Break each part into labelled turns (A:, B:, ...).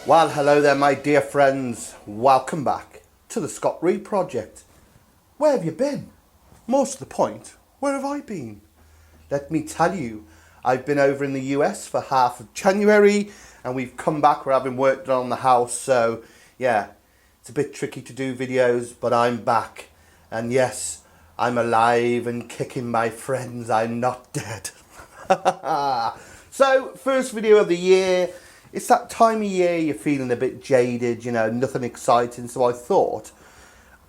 A: Well, hello there, my dear friends. Welcome back to the Scott Reed Project. Where have you been? Most of the point, where have I been? Let me tell you, I've been over in the US for half of January and we've come back. We're having work done on the house, so yeah, it's a bit tricky to do videos, but I'm back. And yes, I'm alive and kicking, my friends. I'm not dead. So, first video of the year. It's that time of year you're feeling a bit jaded, you know, nothing exciting. So I thought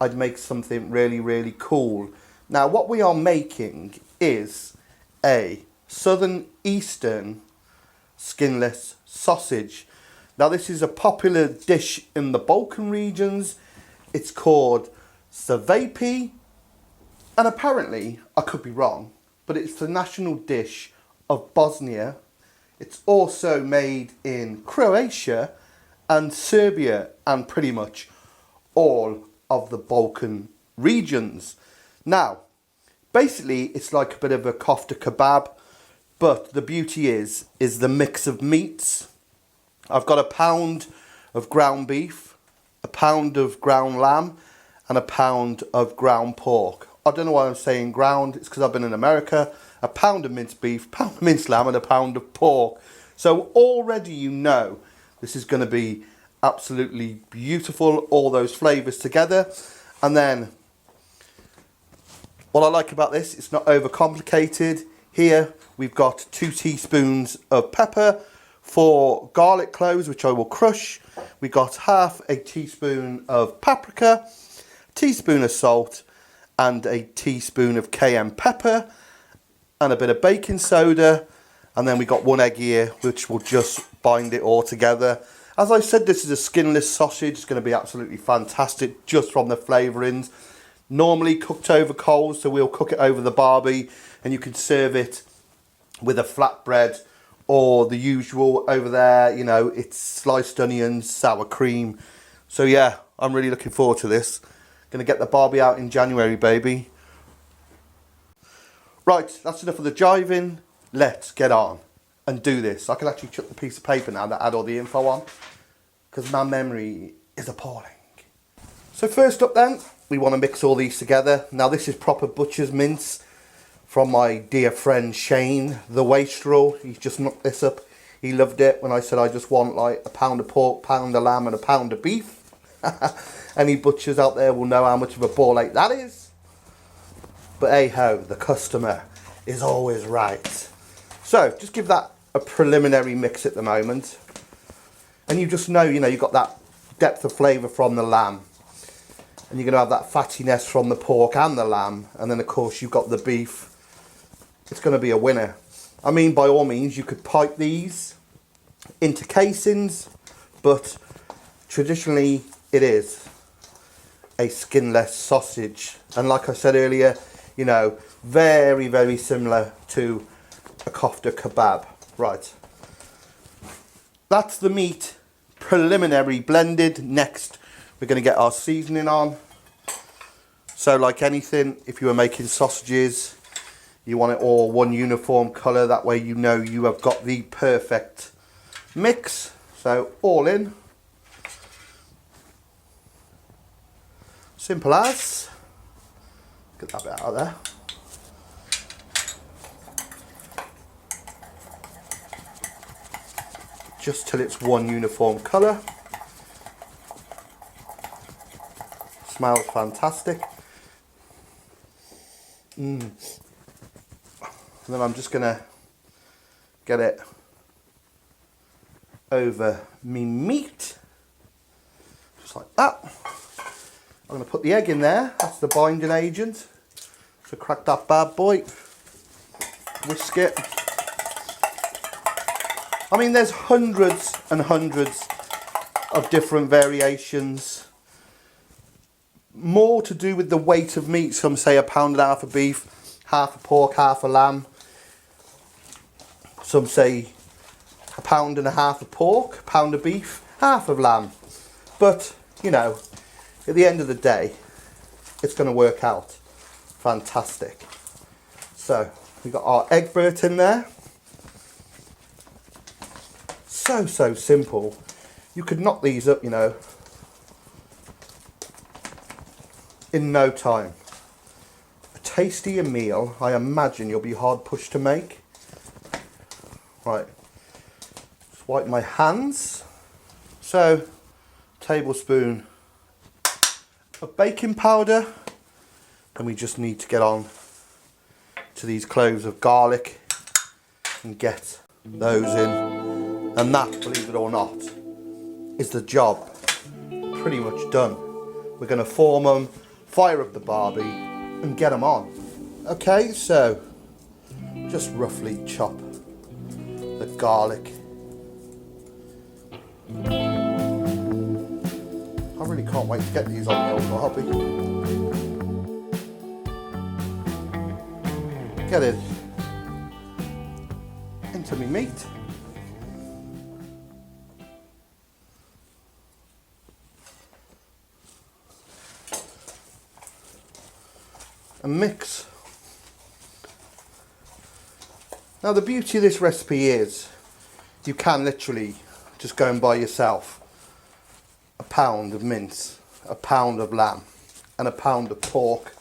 A: I'd make something really, really cool. Now, what we are making is a Southern Eastern skinless sausage. Now, this is a popular dish in the Balkan regions. It's called Cevapi. And apparently, I could be wrong, but it's the national dish of Bosnia. It's also made in Croatia and Serbia and pretty much all of the Balkan regions. Now, basically it's like a bit of a kofta kebab, but the beauty is the mix of meats. I've got a pound of ground beef, a pound of ground lamb and a pound of ground pork. I don't know why I'm saying ground, it's because I've been in America. A pound of minced beef, pound of minced lamb and a pound of pork. So already you know this is going to be absolutely beautiful, all those flavours together. And then what I like about this, it's not overcomplicated. Here we've got 2 teaspoons of pepper, 4 garlic cloves which I will crush. We got half a teaspoon of paprika, a teaspoon of salt and a teaspoon of cayenne pepper, and a bit of baking soda, and then we got 1 egg here which will just bind it all together. As I said, this is a skinless sausage. It's going to be absolutely fantastic just from the flavourings. Normally cooked over coals, so we'll cook it over the barbie and you can serve it with a flatbread or the usual over there, you know, it's sliced onions, sour cream. So yeah, I'm really looking forward to this. Going to get the barbie out in January, baby. Right, that's enough of the jiving. Let's get on and do this. I can actually chuck the piece of paper now that I had all the info on, because my memory is appalling. So first up then, we want to mix all these together. Now this is proper butcher's mince from my dear friend Shane, the wastrel. He's just knocked this up. He loved it when I said I just want like a pound of pork, pound of lamb and a pound of beef. Any butchers out there will know how much of a ball ache that is. But hey ho, the customer is always right. So just give that a preliminary mix at the moment. And you just know, you know, you've got that depth of flavour from the lamb. And you're going to have that fattiness from the pork and the lamb. And then of course you've got the beef. It's going to be a winner. I mean, by all means, you could pipe these into casings. But traditionally it is a skinless sausage. And like I said earlier, you know, very, very similar to a kofta kebab. Right. That's the meat preliminary blended. Next, we're going to get our seasoning on. So like anything, if you were making sausages, you want it all one uniform colour. That way you know you have got the perfect mix. So all in. Simple as. Get that bit out of there. Just till it's one uniform colour. Smells fantastic. And then I'm just going to get it over me meat. Just like that. I'm going to put the egg in there. That's the binding agent. So crack that bad boy. Whisk it. I mean, there's hundreds and hundreds of different variations. More to do with the weight of meat. Some say 1.5 pounds of beef, half a pork, half a lamb. Some say 1.5 pounds of pork, 1 pound of beef, half of lamb. But, you know, at the end of the day, it's going to work out fantastic. So, we've got our egg burnt in there. So simple. You could knock these up, you know, in no time. A tastier meal, I imagine you'll be hard pushed to make. Right, just wipe my hands. So, tablespoon of baking powder. And we just need to get on to these cloves of garlic and get those in. And that, believe it or not, is the job pretty much done. We're going to form them, fire up the barbie and get them on. Okay, so just roughly chop the garlic. I really can't wait to get these on the old barbie. Get it into me meat. And mix. Now the beauty of this recipe is you can literally just go and buy yourself a pound of mince, a pound of lamb and a pound of pork.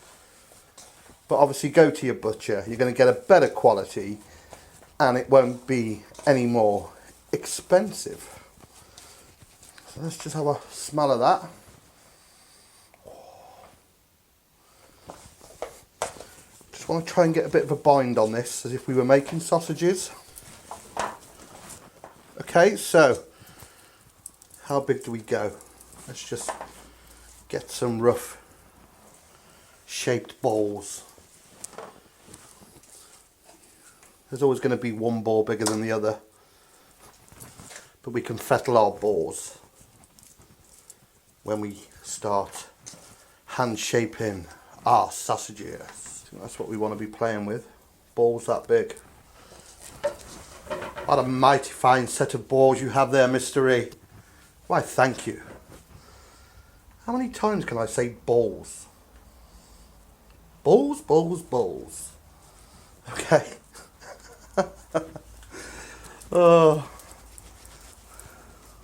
A: But obviously go to your butcher, you're going to get a better quality and it won't be any more expensive. So let's just have a smell of that. Just want to try and get a bit of a bind on this as if we were making sausages. Okay, so how big do we go? Let's just get some rough shaped balls. There's always going to be one ball bigger than the other, but we can fettle our balls when we start hand shaping our sausages. I think that's what we want to be playing with, balls that big. What a mighty fine set of balls you have there, Mr. E. Why, thank you. How many times can I say balls? Balls, balls, balls. Okay. Oh,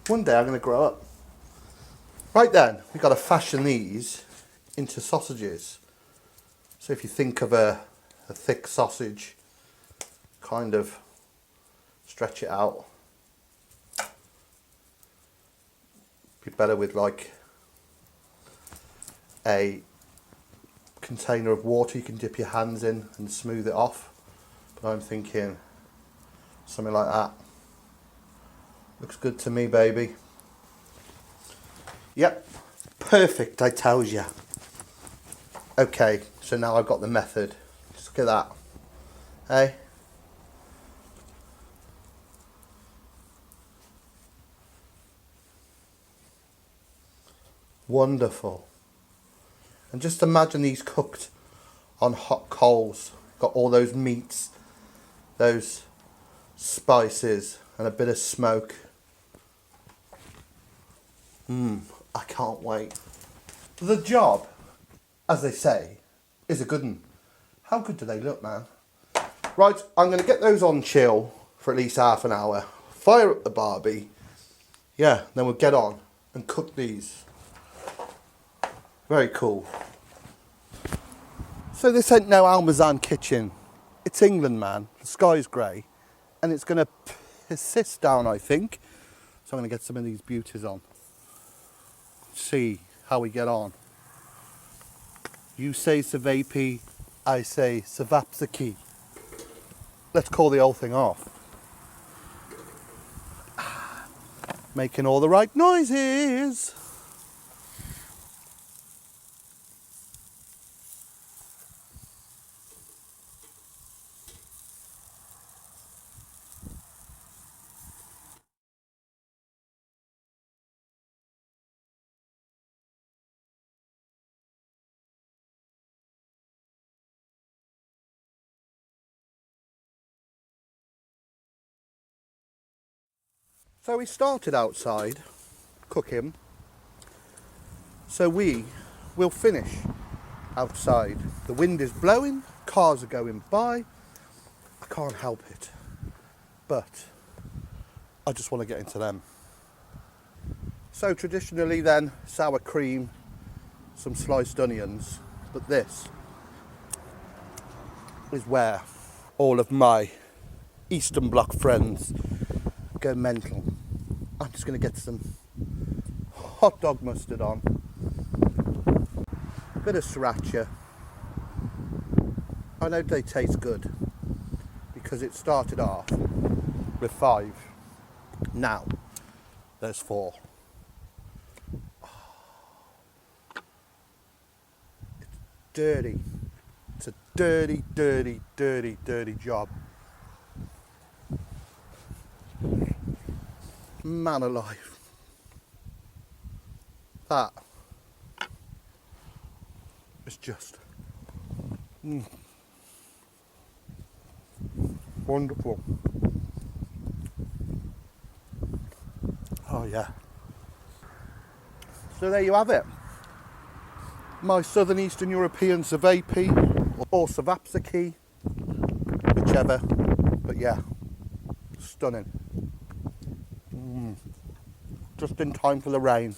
A: one day I'm going to grow up. Right then, we've got to fashion these into sausages. So if you think of a thick sausage, kind of stretch it out. Be better with like a container of water you can dip your hands in and smooth it off. But I'm thinking something like that. Looks good to me, baby. Yep, perfect, I tells ya. Okay, so now I've got the method. Just look at that. Hey? Wonderful. And just imagine these cooked on hot coals. Got all those meats, those spices and a bit of smoke. I can't wait. The job, as they say, is a good one. How good do they look, man? Right, I'm going to get those on chill for at least half an hour. Fire up the barbie. Yeah, then we'll get on and cook these. Very cool. So this ain't no Almazan kitchen. It's England, man. The sky's grey. And it's going to persist down, I think. So I'm going to get some of these beauties on. See how we get on. You say Cevapi, I say Cevapcici. Let's call the whole thing off. Making all the right noises. So we started outside cooking, so we will finish outside. The wind is blowing, cars are going by, I can't help it, but I just want to get into them. So traditionally then, sour cream, some sliced onions, but this is where all of my Eastern Bloc friends go mental. I'm just going to get some hot dog mustard on, a bit of sriracha. I know they taste good because it started off with 5. Now there's 4. It's dirty. It's a dirty, dirty, dirty, dirty job. Man alive. That is just wonderful. Oh yeah. So there you have it. My Southern Eastern European Cevapi or Cevapcici, whichever. But yeah, stunning. Just in time for the rain.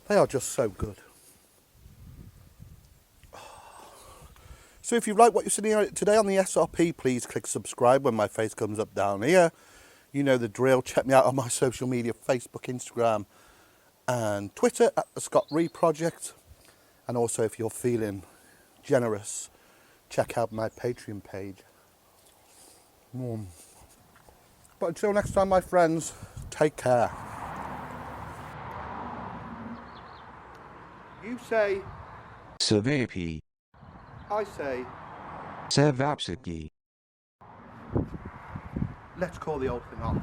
A: They are just so good. So if you like what you're seeing today on the SRP, please click subscribe when my face comes up down here. You know the drill. Check me out on my social media, Facebook, Instagram and Twitter at the Scott Reed Project. And also if you're feeling generous, check out my Patreon page. But until next time, my friends, take care. You say
B: Cevapi.
A: I say
B: Cevapcici.
A: let's call the old thing off.